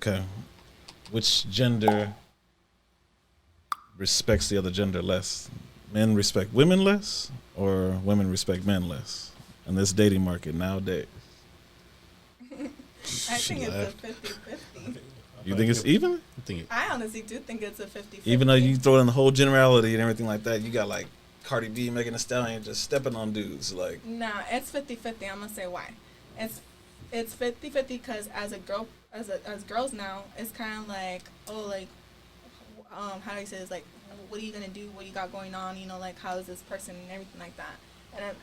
Okay. Which gender respects the other gender less? Men respect women less, or women respect men less in this dating market nowadays? I think it's a 50-50. You think it's even? I honestly do think it's a 50-50. Even though you throw in the whole generality and everything like that, you got like Cardi B, Megan Thee Stallion just stepping on dudes. Like, Nah, it's 50-50. I'm gonna say why. It's 50-50 because as girls now, it's kind of like, oh, like, how do you say this? Like, what are you gonna do? What you got going on? You know, like, how is this person and everything like that.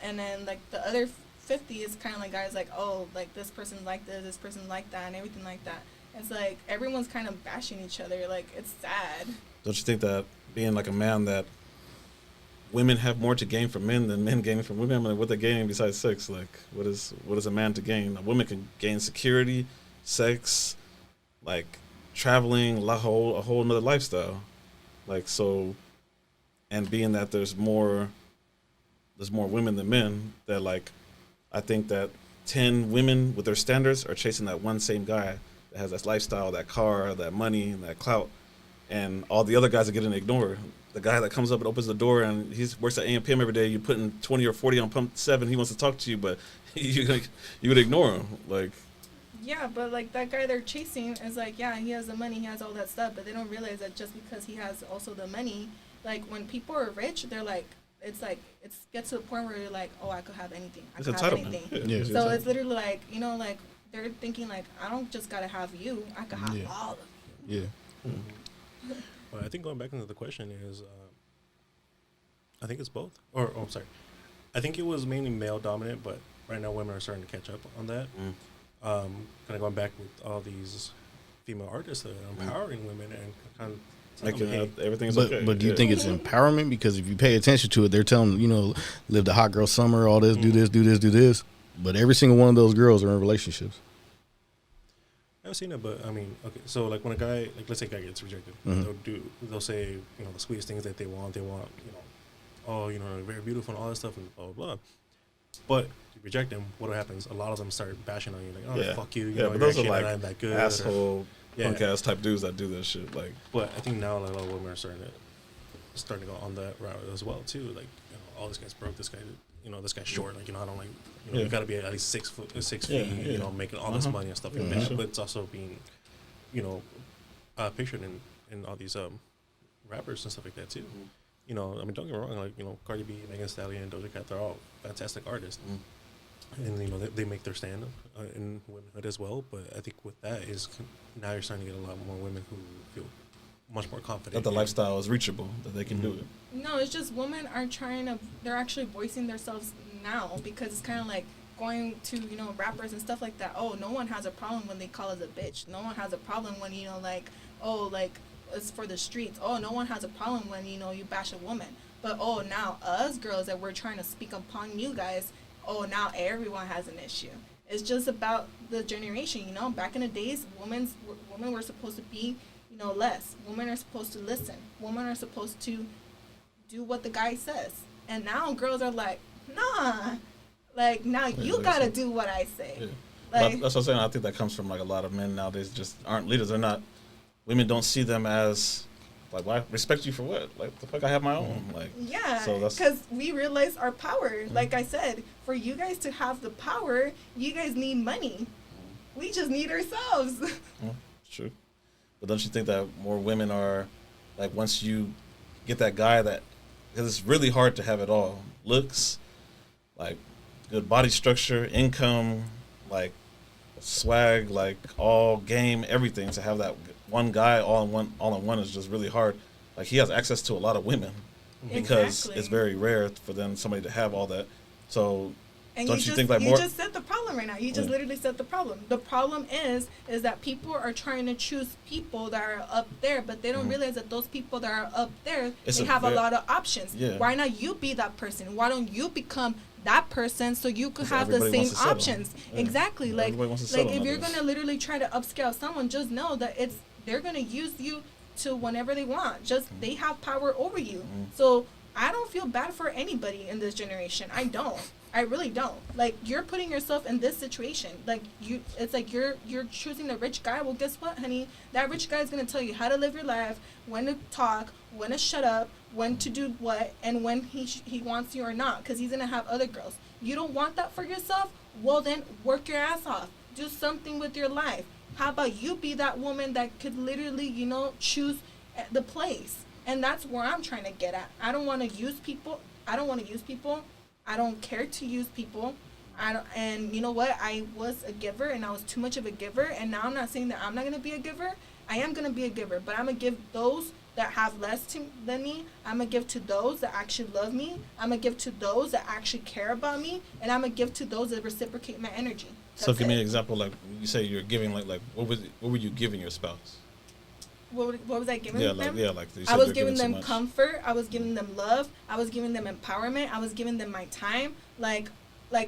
And then like the other 50 is kind of like guys like, oh, like this person's like this person's like that, and everything like that. It's like everyone's kind of bashing each other. Like, it's sad. don't you think that being like a man that women have more to gain from men than men gaining from women? I mean, what they gaining besides sex? Like, what is a man to gain? A woman can gain security, sex, like traveling, a whole nother lifestyle. Like, so, and being that there's more women than men, that like, I think that 10 women with their standards are chasing that one same guy that has that lifestyle, that car, that money, and that clout, and all the other guys are getting ignored. The guy that comes up and opens the door and he works at AMPM every day, you put in 20 or 40 on pump 7, he wants to talk to you, but you would ignore him. Like, Yeah, but like that guy they're chasing is like, yeah, he has the money, he has all that stuff, but they don't realize that just because he has also the money, like when people are rich, they're like, it gets to the point where you're like, oh, I could have anything. I could have anything. Yeah, So it's literally like, you know, like they're thinking like, I don't just gotta have you, I could have all of you. Yeah. Mm-hmm. Well, I think going back into the question is, I think it's both. I'm sorry. I think it was mainly male dominant, but right now women are starting to catch up on that. Kind of going back with all these female artists that are empowering women and kind of making everything's but, okay. But do you think it's empowerment? Because if you pay attention to it, they're telling them, you know, live the hot girl summer, all this, do this, do this, do this. But every single one of those girls are in relationships. I've seen it, but I mean, okay. So like when a guy, like let's say a guy gets rejected, they'll say, you know, the sweetest things that they want, you know, oh, you know, very beautiful and all that stuff and blah, blah, blah. But you reject them, what happens? A lot of them start bashing on you, like, oh, fuck you, you know, but you're those are like not that good. asshole, punk ass type dudes that do that shit. Like, but I think now like a lot of women are starting to go on that route as well too. Like, you know, oh, this guy's broke, this guy, you know, this guy's short. Like, you know, I don't like, you know, you got to be at least 6 feet, you know, making all this money and stuff like that. But it's also being, you know, pictured in all these rappers and stuff like that too. You know, I mean, don't get me wrong, like, you know, Cardi B, Megan Thee Stallion, Doja Cat, they're all fantastic artists. And, you know, they make their stand in womanhood as well. But I think with that is now you're starting to get a lot more women who feel much more confident. That the lifestyle is reachable, that they can do it. No, it's just women are they're actually voicing themselves now, because it's kind of like going to, you know, rappers and stuff like that. Oh, no one has a problem when they call us a bitch. No one has a problem when, you know, like, oh, like, it's for the streets. Oh, no one has a problem when, you know, you bash a woman. But, oh, now us girls that we're trying to speak upon you guys, oh, now everyone has an issue. It's just about the generation, you know. Back in the days, women were supposed to be, you know, less. Women are supposed to listen. Women are supposed to do what the guy says. And now girls are like, nah. Like, now you gotta do what I say. Yeah. Like, that's what I'm saying. I think that comes from like a lot of men nowadays just aren't leaders. They're not. Women don't see them as like, why respect you for what? Like, the fuck, I have my own. Like, yeah, so because we realize our power. Like I said, for you guys to have the power, you guys need money. We just need ourselves. It's true. But don't you think that more women are like, once you get that guy that, because it's really hard to have it all, looks, like good body structure, income, like swag, like all game, everything, to have that one guy all in one is just really hard. Like, he has access to a lot of women because it's very rare for them, somebody to have all that. So and don't you think like you more? just said the problem right now. You just literally said the problem. The problem is that people are trying to choose people that are up there, but they don't realize that those people that are up there, they have a lot of options. Yeah. Why not you be that person? Why don't you become that person so you could have the same options? Yeah. Exactly. Like if you're gonna literally try to upscale someone, just know that they're gonna use you to whenever they want. Just they have power over you. So I don't feel bad for anybody in this generation. I don't. I really don't. Like, you're putting yourself in this situation. Like, it's like you're choosing the rich guy. Well, guess what, honey? That rich guy is gonna tell you how to live your life, when to talk, when to shut up, when to do what, and when he wants you or not, because he's gonna have other girls. You don't want that for yourself? Well, then work your ass off. Do something with your life. How about you be that woman that could literally, choose the place? And that's where I'm trying to get at. I don't want to use people. I don't care to use people. And you know what? I was a giver, and I was too much of a giver. And now I'm not saying that I'm not going to be a giver. I am going to be a giver, but I'm going to give those that have less than me. I'm going to give to those that actually love me. I'm going to give to those that actually care about me. And I'm going to give to those that reciprocate my energy. So give me an example, like you say you're giving, like what were you giving your spouse? What was I giving them? Like you said I was you're giving them so comfort. I was giving them love. I was giving them empowerment. I was giving them my time. Like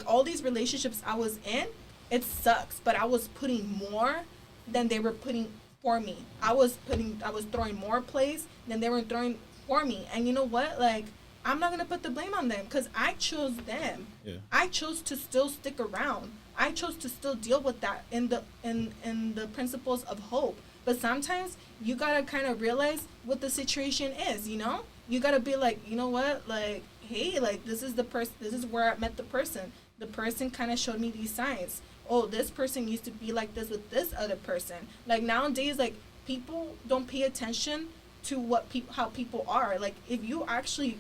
all these relationships I was in, it sucks, but I was putting more than they were putting for me. I was throwing more plays than they were throwing for me. And you know what? Like, I'm not gonna put the blame on them because I chose them. Yeah. I chose to still stick around. I chose to still deal with that in the principles of hope. But sometimes you gotta kind of realize what the situation is. You gotta be like, you know what, like, hey, like, this is the person. This is where I met the person. The person kind of showed me these signs. Oh, this person used to be like this with this other person. Like, nowadays, like, people don't pay attention to how people are. Like, if you actually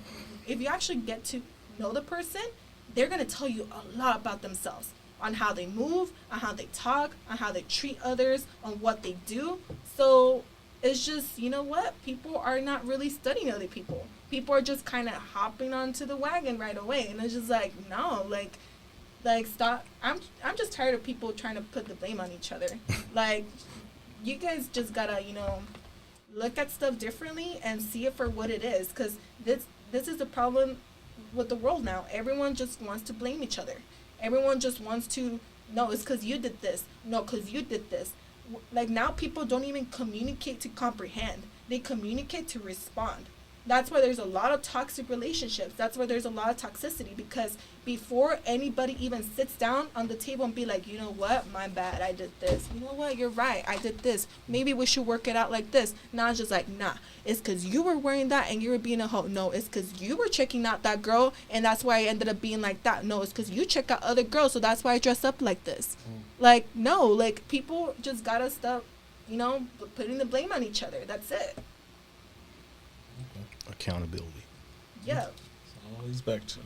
get to know the person, they're gonna tell you a lot about themselves, on how they move, on how they talk, on how they treat others, on what they do. So it's just, you know what? People are not really studying other people. People are just kind of hopping onto the wagon right away. And it's just like, no, like stop. I'm just tired of people trying to put the blame on each other. Like, you guys just gotta, look at stuff differently and see it for what it is. Because this is the problem with the world now. Everyone just wants to blame each other. Everyone just wants to, no, it's because you did this. No, because you did this. Like, now people don't even communicate to comprehend. They communicate to respond. That's why there's a lot of toxic relationships. That's why there's a lot of toxicity, because before anybody even sits down on the table and be like, you know what, my bad, I did this. You know what, you're right, I did this. Maybe we should work it out like this. Now it's just like, nah, it's because you were wearing that and you were being a hoe. No, it's because you were checking out that girl and that's why I ended up being like that. No, it's because you check out other girls, so that's why I dress up like this. Like, no, like, people just gotta stop, putting the blame on each other. That's it. Accountability. Yeah. That's all he's back to.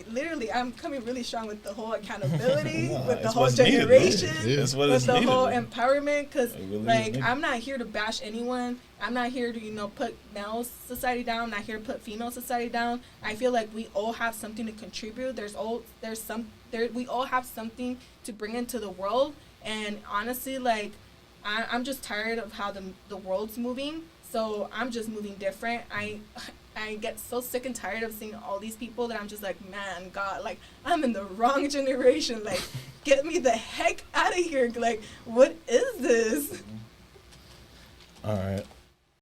Literally, I'm coming really strong with the whole accountability, No, with the it's whole what's needed, generation, Yeah. That's what with is the needed. whole empowerment. Because, It really is like, needed. I'm not here to bash anyone. I'm not here to, put male society down. I'm not here to put female society down. I feel like we all have something to contribute. We all have something to bring into the world. And honestly, like, I'm just tired of how the world's moving. So I'm just moving different. I get so sick and tired of seeing all these people that I'm just like, man, God, like, I'm in the wrong generation. Like, get me the heck out of here. Like, what is this? All right.